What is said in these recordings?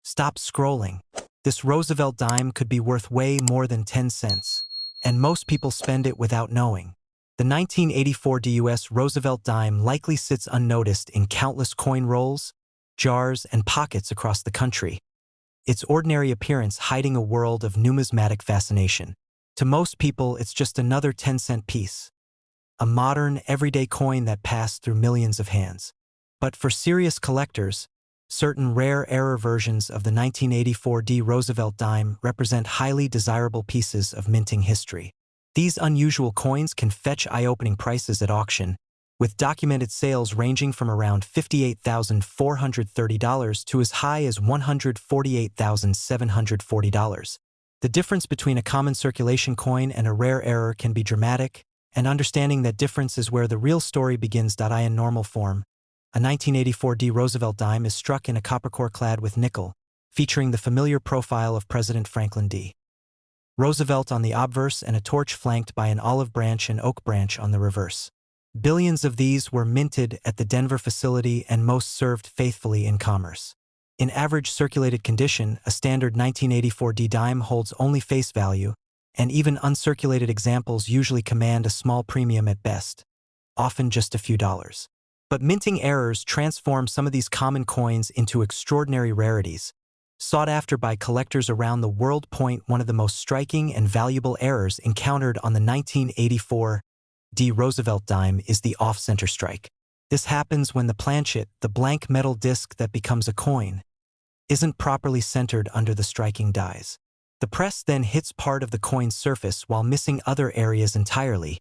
Stop scrolling. This Roosevelt dime could be worth way more than 10 cents. And most people spend it without knowing. The 1984 US Roosevelt dime likely sits unnoticed in countless coin rolls, jars, and pockets across the country, its ordinary appearance hiding a world of numismatic fascination. To most people, it's just another 10-cent piece, a modern, everyday coin that passed through millions of hands. But for serious collectors, certain rare error versions of the 1984 Roosevelt dime represent highly desirable pieces of minting history. These unusual coins can fetch eye-opening prices at auction, with documented sales ranging from around $58,430 to as high as $148,740. The difference between a common circulation coin and a rare error can be dramatic, and understanding that difference is where the real story begins. In normal form, a 1984 Roosevelt dime is struck in a copper core clad with nickel, featuring the familiar profile of President Franklin D. Roosevelt on the obverse and a torch flanked by an olive branch and oak branch on the reverse. Billions of these were minted at the Denver facility and most served faithfully in commerce. In average circulated condition, a standard 1984 dime holds only face value, and even uncirculated examples usually command a small premium at best, often just a few dollars. But minting errors transform some of these common coins into extraordinary rarities, sought after by collectors around the world. One of the most striking and valuable errors encountered on the 1984 Roosevelt dime is the off-center strike. This happens when the planchet, the blank metal disc that becomes a coin, isn't properly centered under the striking dies. The press then hits part of the coin's surface while missing other areas entirely,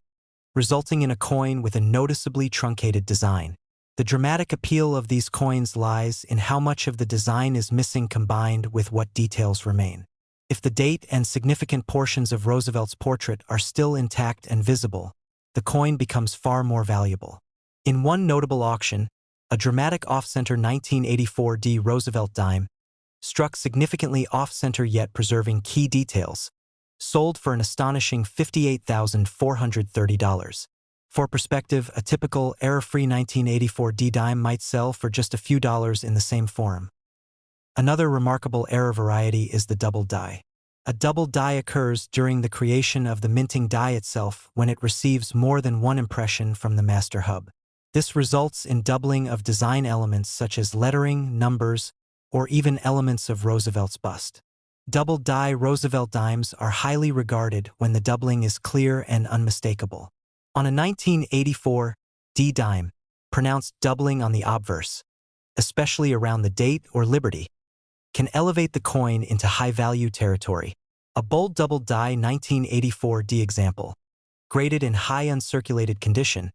resulting in a coin with a noticeably truncated design. The dramatic appeal of these coins lies in how much of the design is missing combined with what details remain. If the date and significant portions of Roosevelt's portrait are still intact and visible, the coin becomes far more valuable. In one notable auction, a dramatic off-center 1984 Roosevelt dime, struck significantly off-center yet preserving key details, sold for an astonishing $58,430. For perspective, a typical error-free 1984 dime might sell for just a few dollars in the same form. Another remarkable error variety is the double die. A double die occurs during the creation of the minting die itself when it receives more than one impression from the master hub. This results in doubling of design elements such as lettering, numbers, or even elements of Roosevelt's bust. Double die Roosevelt dimes are highly regarded when the doubling is clear and unmistakable. On a 1984 dime, pronounced doubling on the obverse, especially around the date or liberty, can elevate the coin into high-value territory. A bold double die 1984 example, graded in high uncirculated condition,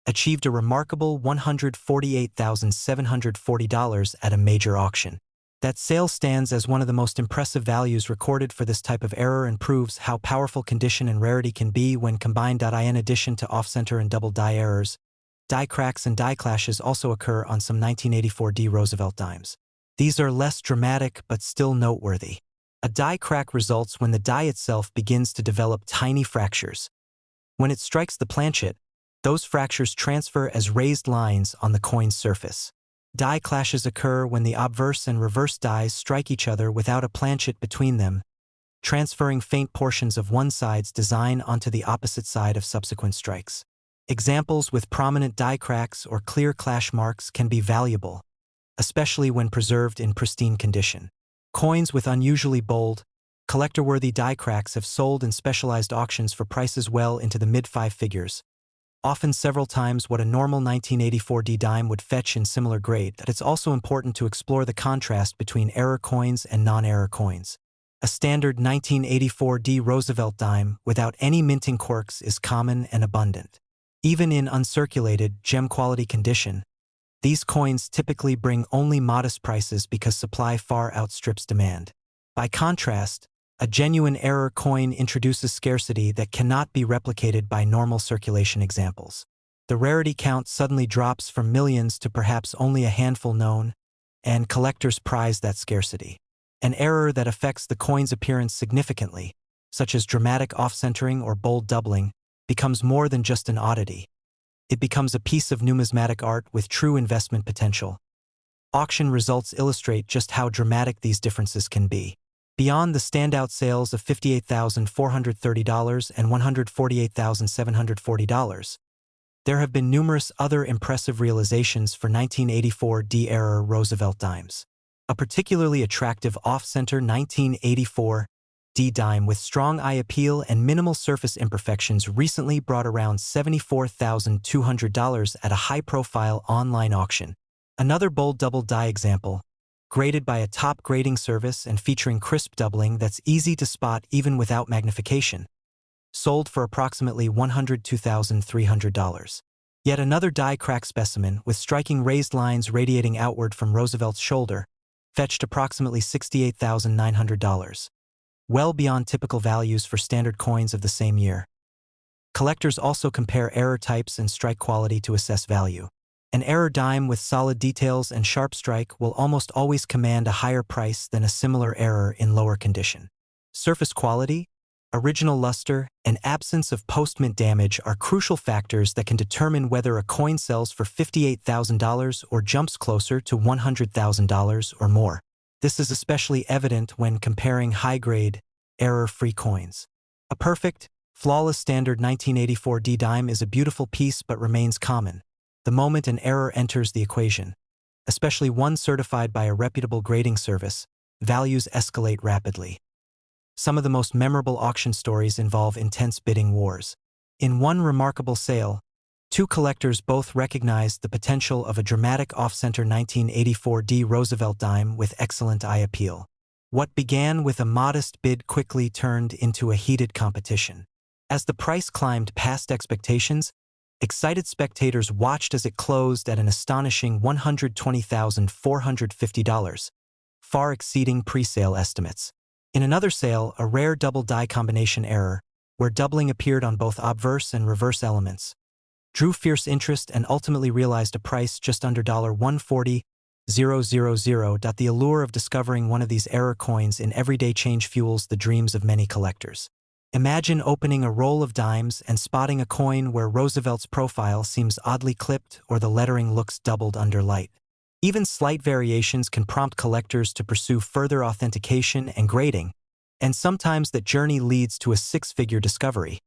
achieved a remarkable $148,740 at a major auction. That sale stands as one of the most impressive values recorded for this type of error and proves how powerful condition and rarity can be when combined. In addition to off-center and double die errors, die cracks and die clashes also occur on some 1984 Roosevelt dimes. These are less dramatic but still noteworthy. A die crack results when the die itself begins to develop tiny fractures. When it strikes the planchet, those fractures transfer as raised lines on the coin's surface. Die clashes occur when the obverse and reverse dies strike each other without a planchet between them, transferring faint portions of one side's design onto the opposite side of subsequent strikes. Examples with prominent die cracks or clear clash marks can be valuable, especially when preserved in pristine condition. Coins with unusually bold, collector-worthy die cracks have sold in specialized auctions for prices well into the mid-five figures, often several times what a normal 1984 dime would fetch in similar grade. It's also important to explore the contrast between error coins and non-error coins. A standard 1984 Roosevelt dime without any minting quirks is common and abundant. Even in uncirculated, gem-quality condition, these coins typically bring only modest prices because supply far outstrips demand. By contrast, a genuine error coin introduces scarcity that cannot be replicated by normal circulation examples. The rarity count suddenly drops from millions to perhaps only a handful known, and collectors prize that scarcity. An error that affects the coin's appearance significantly, such as dramatic off-centering or bold doubling, becomes more than just an oddity. It becomes a piece of numismatic art with true investment potential. Auction results illustrate just how dramatic these differences can be. Beyond the standout sales of $58,430 and $148,740, there have been numerous other impressive realizations for 1984 D-era Roosevelt Dimes. A particularly attractive off-center 1984 D-Dime with strong eye appeal and minimal surface imperfections recently brought around $74,200 at a high-profile online auction. Another bold double die example, graded by a top grading service and featuring crisp doubling that's easy to spot even without magnification, sold for approximately $102,300. Yet another die crack specimen with striking raised lines radiating outward from Roosevelt's shoulder fetched approximately $68,900, well beyond typical values for standard coins of the same year. Collectors also compare error types and strike quality to assess value. An error dime with solid details and sharp strike will almost always command a higher price than a similar error in lower condition. Surface quality, original luster, and absence of post-mint damage are crucial factors that can determine whether a coin sells for $58,000 or jumps closer to $100,000 or more. This is especially evident when comparing high-grade, error-free coins. A perfect, flawless standard 1984 D-Dime is a beautiful piece but remains common the moment an error enters the equation. Especially one certified by a reputable grading service, values escalate rapidly. Some of the most memorable auction stories involve intense bidding wars. In one remarkable sale, two collectors both recognized the potential of a dramatic off-center 1984 D Roosevelt Dime with excellent eye appeal. What began with a modest bid quickly turned into a heated competition. As the price climbed past expectations, excited spectators watched as it closed at an astonishing $120,450, far exceeding pre-sale estimates. In another sale, a rare double die combination error, where doubling appeared on both obverse and reverse elements, drew fierce interest and ultimately realized a price just under $140,000. The allure of discovering one of these error coins in everyday change fuels the dreams of many collectors. Imagine opening a roll of dimes and spotting a coin where Roosevelt's profile seems oddly clipped or the lettering looks doubled under light. Even slight variations can prompt collectors to pursue further authentication and grading, and sometimes that journey leads to a six-figure discovery.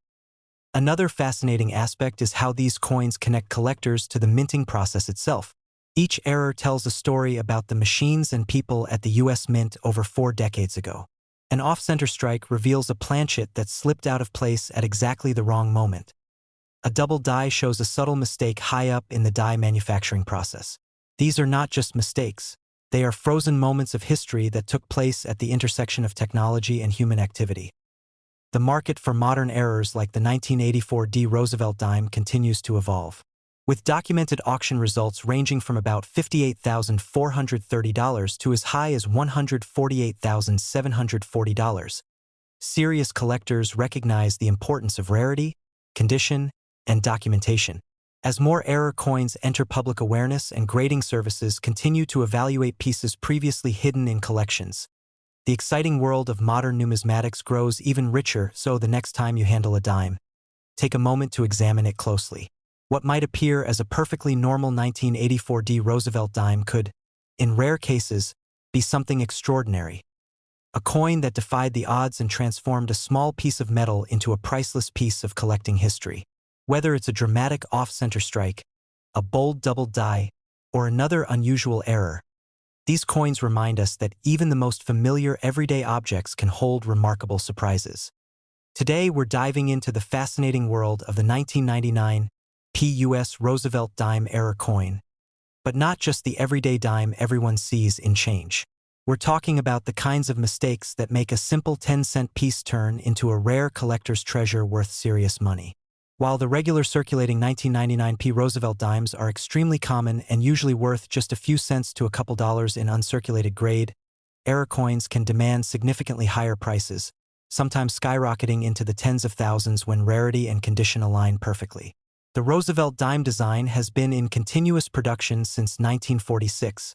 Another fascinating aspect is how these coins connect collectors to the minting process itself. Each error tells a story about the machines and people at the U.S. Mint over 4 decades ago. An off-center strike reveals a planchet that slipped out of place at exactly the wrong moment. A double die shows a subtle mistake high up in the die manufacturing process. These are not just mistakes. They are frozen moments of history that took place at the intersection of technology and human activity. The market for modern errors like the 1984 D Roosevelt Dime continues to evolve, with documented auction results ranging from about $58,430 to as high as $148,740. Serious collectors recognize the importance of rarity, condition, and documentation. As more error coins enter public awareness and grading services continue to evaluate pieces previously hidden in collections, the exciting world of modern numismatics grows even richer. So the next time you handle a dime, take a moment to examine it closely. What might appear as a perfectly normal 1984 D Roosevelt dime could, in rare cases, be something extraordinary. A coin that defied the odds and transformed a small piece of metal into a priceless piece of collecting history. Whether it's a dramatic off-center strike, a bold double die, or another unusual error, these coins remind us that even the most familiar everyday objects can hold remarkable surprises. Today we're diving into the fascinating world of the 1999 PUS Roosevelt Dime error coin, but not just the everyday dime everyone sees in change. We're talking about the kinds of mistakes that make a simple 10-cent piece turn into a rare collector's treasure worth serious money. While the regular circulating 1999 P Roosevelt dimes are extremely common and usually worth just a few cents to a couple dollars in uncirculated grade, error coins can demand significantly higher prices, sometimes skyrocketing into the tens of thousands when rarity and condition align perfectly. The Roosevelt dime design has been in continuous production since 1946,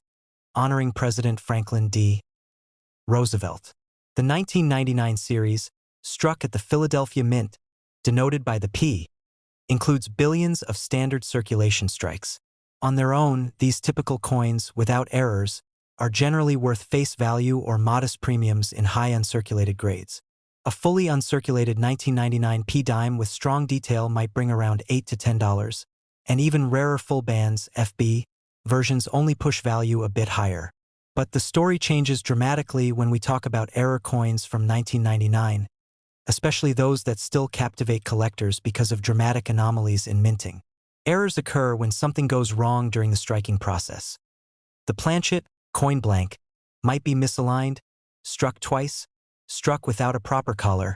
honoring President Franklin D. Roosevelt. The 1999 series, struck at the Philadelphia Mint, denoted by the P, includes billions of standard circulation strikes. On their own, these typical coins, without errors, are generally worth face value or modest premiums in high uncirculated grades. A fully uncirculated 1999 P dime with strong detail might bring around $8 to $10, and even rarer full bands (FB) versions only push value a bit higher. But the story changes dramatically when we talk about error coins from 1999, especially those that still captivate collectors because of dramatic anomalies in minting. Errors occur when something goes wrong during the striking process. The planchet, coin blank, might be misaligned, struck twice, struck without a proper collar,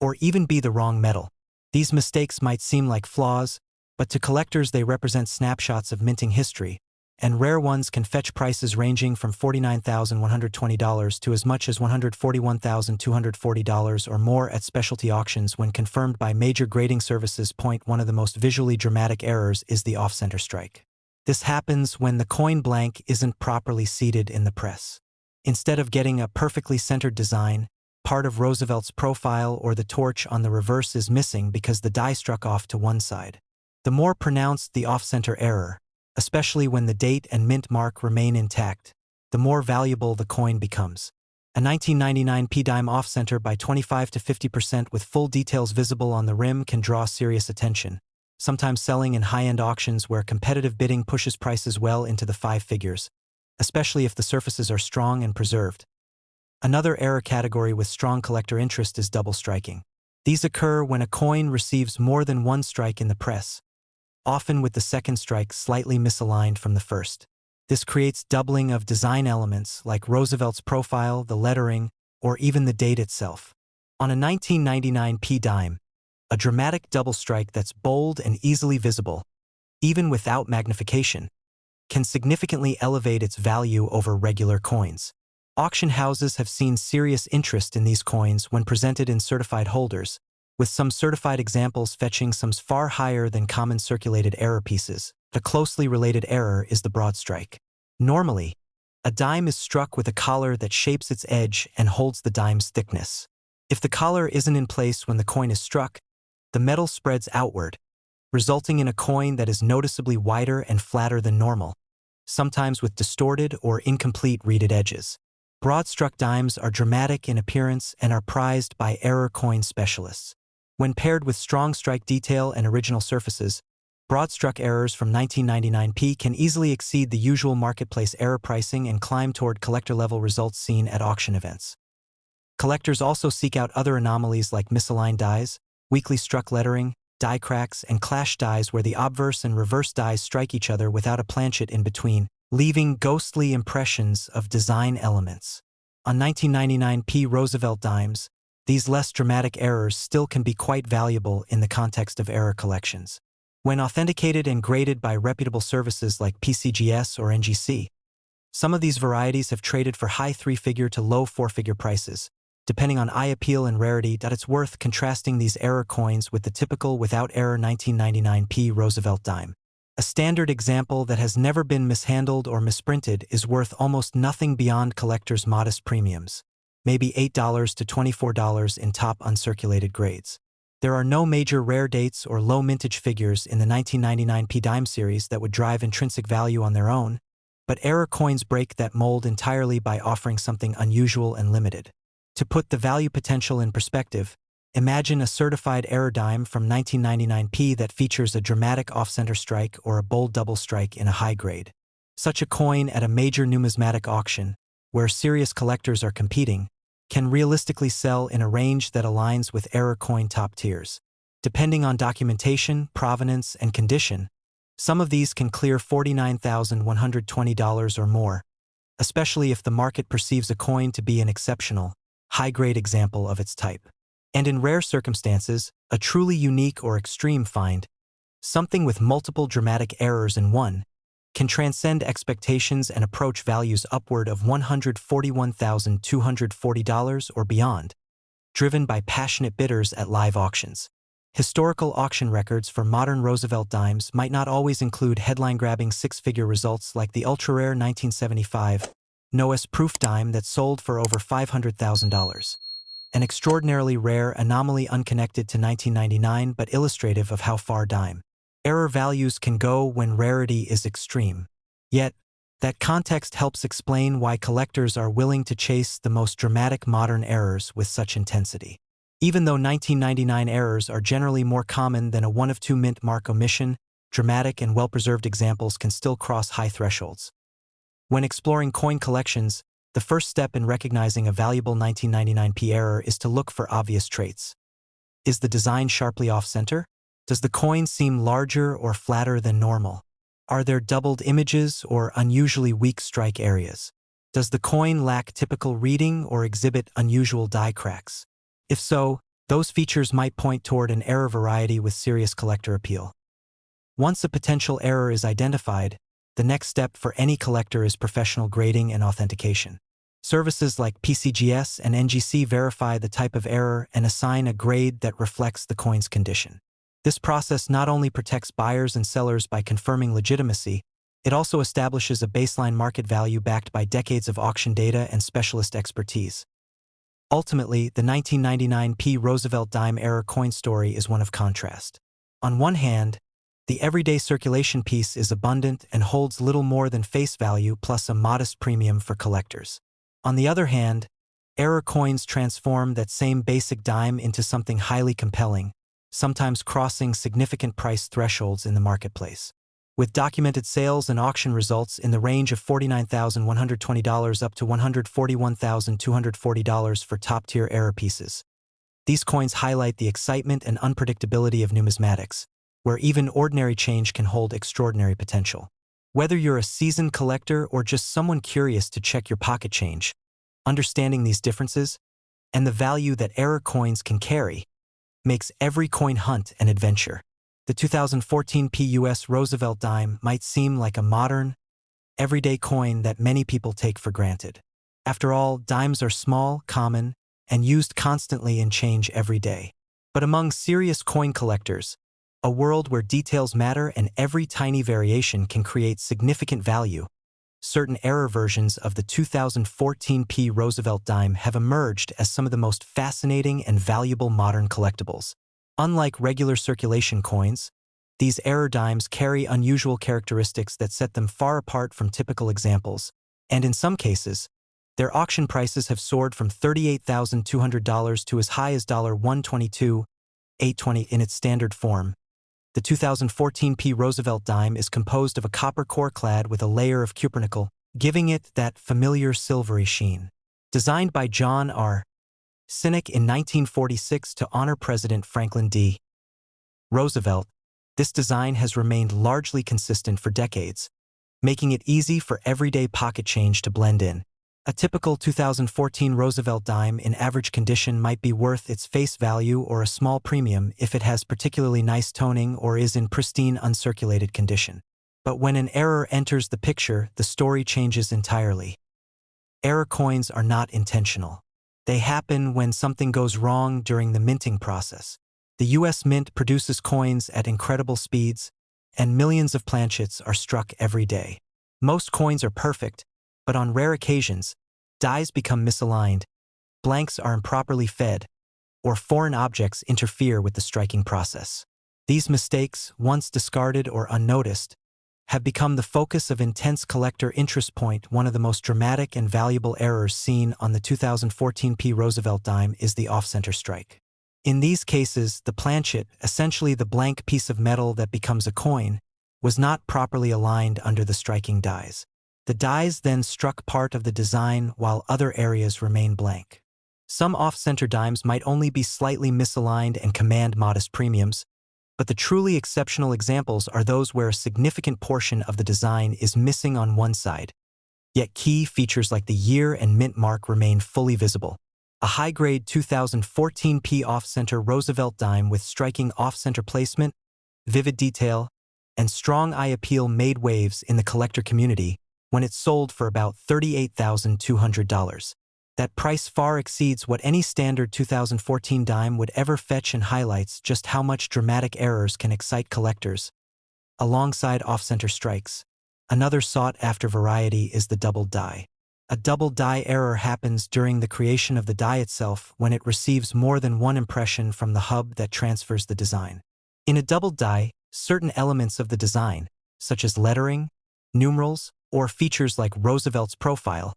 or even be the wrong metal. These mistakes might seem like flaws, but to collectors they represent snapshots of minting history, and rare ones can fetch prices ranging from $49,120 to as much as $141,240 or more at specialty auctions when confirmed by major grading services. One of the most visually dramatic errors is the off-center strike. This happens when the coin blank isn't properly seated in the press. Instead of getting a perfectly centered design, part of Roosevelt's profile or the torch on the reverse is missing because the die struck off to one side. The more pronounced the off-center error, especially when the date and mint mark remain intact, the more valuable the coin becomes. A 1999 P dime off-center by 25 to 50% with full details visible on the rim can draw serious attention, sometimes selling in high-end auctions where competitive bidding pushes prices well into the five figures, especially if the surfaces are strong and preserved. Another error category with strong collector interest is double striking. These occur when a coin receives more than one strike in the press, often with the second strike slightly misaligned from the first. This creates doubling of design elements like Roosevelt's profile, the lettering, or even the date itself. On a 1999 P dime, a dramatic double strike that's bold and easily visible, even without magnification, can significantly elevate its value over regular coins. Auction houses have seen serious interest in these coins when presented in certified holders, with some certified examples fetching sums far higher than common circulated error pieces. A closely related error is the broad strike. Normally, a dime is struck with a collar that shapes its edge and holds the dime's thickness. If the collar isn't in place when the coin is struck, the metal spreads outward, resulting in a coin that is noticeably wider and flatter than normal, sometimes with distorted or incomplete reeded edges. Broad-struck dimes are dramatic in appearance and are prized by error coin specialists. When paired with strong strike detail and original surfaces, broad-struck errors from 1999 P can easily exceed the usual marketplace error pricing and climb toward collector-level results seen at auction events. Collectors also seek out other anomalies like misaligned dies, weakly struck lettering, die cracks, and clash dies where the obverse and reverse dies strike each other without a planchet in between, leaving ghostly impressions of design elements. On 1999 P Roosevelt Dimes, these less dramatic errors still can be quite valuable in the context of error collections. When authenticated and graded by reputable services like PCGS or NGC, some of these varieties have traded for high three-figure to low four-figure prices, depending on eye appeal and rarity. It's worth contrasting these error coins with the typical without error 1999 P Roosevelt Dime. A standard example that has never been mishandled or misprinted is worth almost nothing beyond collectors' modest premiums, maybe $8 to $24 in top uncirculated grades. There are no major rare dates or low mintage figures in the 1999 P dime series that would drive intrinsic value on their own, but error coins break that mold entirely by offering something unusual and limited. To put the value potential in perspective, imagine a certified error dime from 1999 P that features a dramatic off-center strike or a bold double strike in a high grade. Such a coin at a major numismatic auction, where serious collectors are competing, can realistically sell in a range that aligns with error coin top tiers. Depending on documentation, provenance, and condition, some of these can clear $49,120 or more, especially if the market perceives a coin to be an exceptional, high-grade example of its type. And in rare circumstances, a truly unique or extreme find, something with multiple dramatic errors in one, can transcend expectations and approach values upward of $141,240 or beyond, driven by passionate bidders at live auctions. Historical auction records for modern Roosevelt dimes might not always include headline-grabbing six-figure results like the ultra-rare 1975 Noah's Proof dime that sold for over $500,000. An extraordinarily rare anomaly unconnected to 1999 but illustrative of how far dime Error values can go when rarity is extreme. Yet, that context helps explain why collectors are willing to chase the most dramatic modern errors with such intensity. Even though 1999 errors are generally more common than a 1 of 2 mint mark omission, dramatic and well-preserved examples can still cross high thresholds. When exploring coin collections, the first step in recognizing a valuable 1999p error is to look for obvious traits. Is the design sharply off-center? Does the coin seem larger or flatter than normal? Are there doubled images or unusually weak strike areas? Does the coin lack typical reading or exhibit unusual die cracks? If so, those features might point toward an error variety with serious collector appeal. Once a potential error is identified, the next step for any collector is professional grading and authentication. Services like PCGS and NGC verify the type of error and assign a grade that reflects the coin's condition. This process not only protects buyers and sellers by confirming legitimacy, it also establishes a baseline market value backed by decades of auction data and specialist expertise. Ultimately, the 1999p Roosevelt Dime error coin story is one of contrast. On one hand, the everyday circulation piece is abundant and holds little more than face value plus a modest premium for collectors. On the other hand, error coins transform that same basic dime into something highly compelling, sometimes crossing significant price thresholds in the marketplace. With documented sales and auction results in the range of $49,120 up to $141,240 for top-tier error pieces. These coins highlight the excitement and unpredictability of numismatics, where even ordinary change can hold extraordinary potential. Whether you're a seasoned collector or just someone curious to check your pocket change, understanding these differences and the value that error coins can carry makes every coin hunt an adventure. The 2014p US Roosevelt Dime might seem like a modern, everyday coin that many people take for granted. After all, dimes are small, common, and used constantly in change every day. But among serious coin collectors, a world where details matter and every tiny variation can create significant value, certain error versions of the 2014p Roosevelt Dime have emerged as some of the most fascinating and valuable modern collectibles. Unlike regular circulation coins, these error dimes carry unusual characteristics that set them far apart from typical examples, and in some cases, their auction prices have soared from $38,200 to as high as $122,820 in its standard form. The 2014p Roosevelt Dime is composed of a copper core clad with a layer of cupronickel, giving it that familiar silvery sheen. Designed by John R. Sinek in 1946 to honor President Franklin D. Roosevelt, this design has remained largely consistent for decades, making it easy for everyday pocket change to blend in. A typical 2014 Roosevelt Dime in average condition might be worth its face value or a small premium if it has particularly nice toning or is in pristine uncirculated condition. But when an error enters the picture, the story changes entirely. Error coins are not intentional. They happen when something goes wrong during the minting process. The US Mint produces coins at incredible speeds, and millions of planchets are struck every day. Most coins are perfect, but on rare occasions, dies become misaligned, blanks are improperly fed, or foreign objects interfere with the striking process. These mistakes, once discarded or unnoticed, have become the focus of intense collector interest. One of the most dramatic and valuable errors seen on the 2014p Roosevelt Dime is the off-center strike. In these cases, the planchet, essentially the blank piece of metal that becomes a coin, was not properly aligned under the striking dies. The dies then struck part of the design while other areas remain blank. Some off-center dimes might only be slightly misaligned and command modest premiums, but the truly exceptional examples are those where a significant portion of the design is missing on one side, yet key features like the year and mint mark remain fully visible. A high-grade 2014p off-center Roosevelt Dime with striking off-center placement, vivid detail, and strong eye appeal made waves in the collector community when it sold for about $38,200. That price far exceeds what any standard 2014 dime would ever fetch and highlights just how much dramatic errors can excite collectors. Alongside off-center strikes, another sought-after variety is the double die. A double die error happens during the creation of the die itself when it receives more than one impression from the hub that transfers the design. In a double die, certain elements of the design, such as lettering, numerals, or features like Roosevelt's profile,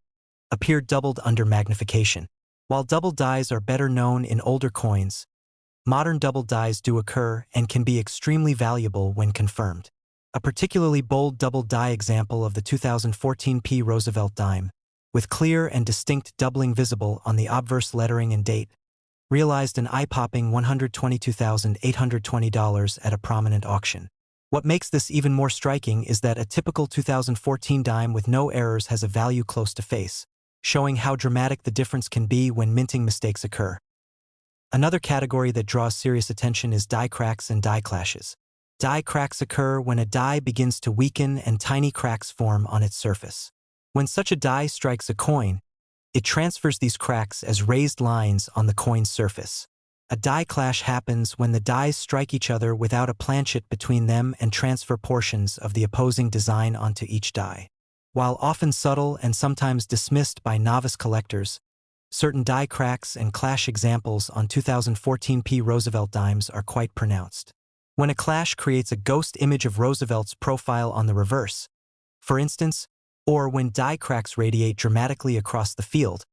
appear doubled under magnification. While double dies are better known in older coins, modern double dies do occur and can be extremely valuable when confirmed. A particularly bold double die example of the 2014 Roosevelt Dime, with clear and distinct doubling visible on the obverse lettering and date, realized an eye-popping $122,820 at a prominent auction. What makes this even more striking is that a typical 2014 dime with no errors has a value close to face, showing how dramatic the difference can be when minting mistakes occur. Another category that draws serious attention is die cracks and die clashes. Die cracks occur when a die begins to weaken and tiny cracks form on its surface. When such a die strikes a coin, it transfers these cracks as raised lines on the coin's surface. A die clash happens when the dies strike each other without a planchet between them and transfer portions of the opposing design onto each die. While often subtle and sometimes dismissed by novice collectors, certain die cracks and clash examples on 2014 Roosevelt Dimes are quite pronounced. When a clash creates a ghost image of Roosevelt's profile on the reverse, for instance, or when die cracks radiate dramatically across the field,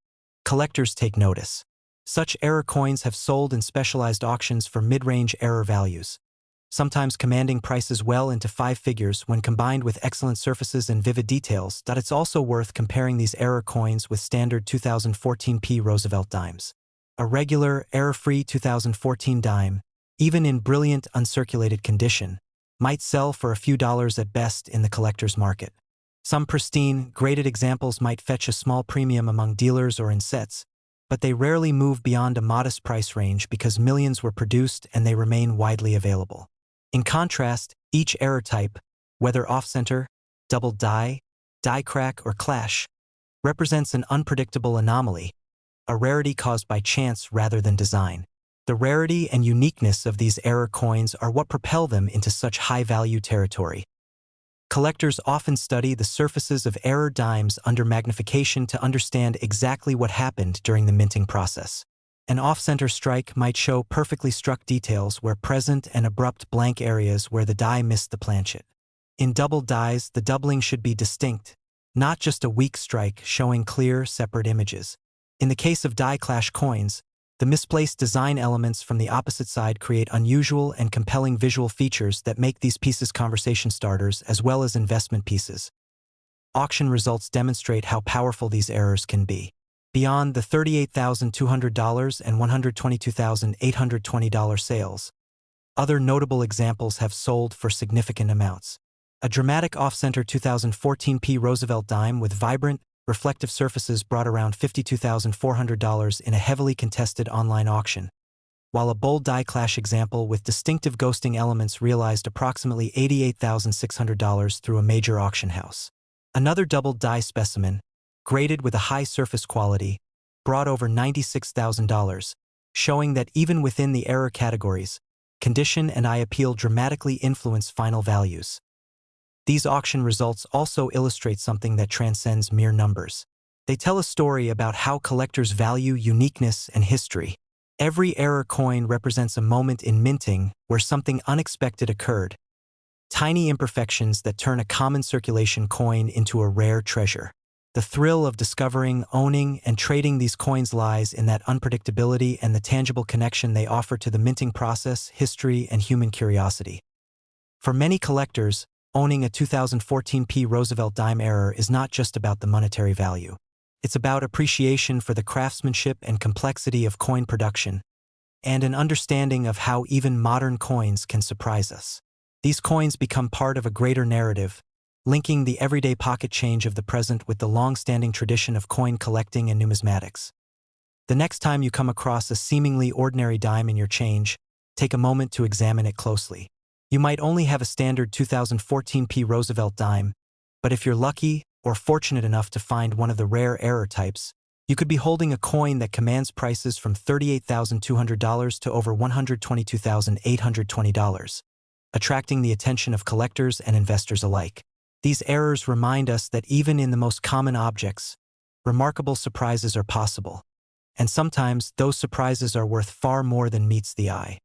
collectors take notice. Such error coins have sold in specialized auctions for mid-range error values, sometimes commanding prices well into 5 figures when combined with excellent surfaces and vivid details. It's also worth comparing these error coins with standard 2014 Roosevelt Dimes. A regular, error-free 2014 dime, even in brilliant uncirculated condition, might sell for a few dollars at best in the collector's market. Some pristine, graded examples might fetch a small premium among dealers or in sets, but they rarely move beyond a modest price range because millions were produced and they remain widely available. In contrast, each error type, whether off-center, double die, die crack, or clash, represents an unpredictable anomaly, a rarity caused by chance rather than design. The rarity and uniqueness of these error coins are what propel them into such high-value territory. Collectors often study the surfaces of error dimes under magnification to understand exactly what happened during the minting process. An off-center strike might show perfectly struck details where present and abrupt blank areas where the die missed the planchet. In double dies, the doubling should be distinct, not just a weak strike showing clear, separate images. In the case of die clash coins, the misplaced design elements from the opposite side create unusual and compelling visual features that make these pieces conversation starters as well as investment pieces. Auction results demonstrate how powerful these errors can be. Beyond the $38,200 and $122,820 sales, other notable examples have sold for significant amounts. A dramatic off-center 2014 Roosevelt Dime with vibrant, reflective surfaces brought around $52,400 in a heavily contested online auction, while a bold die clash example with distinctive ghosting elements realized approximately $88,600 through a major auction house. Another double die specimen, graded with a high surface quality, brought over $96,000, showing that even within the error categories, condition and eye appeal dramatically influence final values. These auction results also illustrate something that transcends mere numbers. They tell a story about how collectors value uniqueness and history. Every error coin represents a moment in minting where something unexpected occurred, tiny imperfections that turn a common circulation coin into a rare treasure. The thrill of discovering, owning, and trading these coins lies in that unpredictability and the tangible connection they offer to the minting process, history, and human curiosity. For many collectors, owning a 2014 Roosevelt Dime error is not just about the monetary value. It's about appreciation for the craftsmanship and complexity of coin production, and an understanding of how even modern coins can surprise us. These coins become part of a greater narrative, linking the everyday pocket change of the present with the long-standing tradition of coin collecting and numismatics. The next time you come across a seemingly ordinary dime in your change, take a moment to examine it closely. You might only have a standard 2014 Roosevelt Dime, but if you're lucky or fortunate enough to find one of the rare error types, you could be holding a coin that commands prices from $38,200 to over $122,820, attracting the attention of collectors and investors alike. These errors remind us that even in the most common objects, remarkable surprises are possible, and sometimes those surprises are worth far more than meets the eye.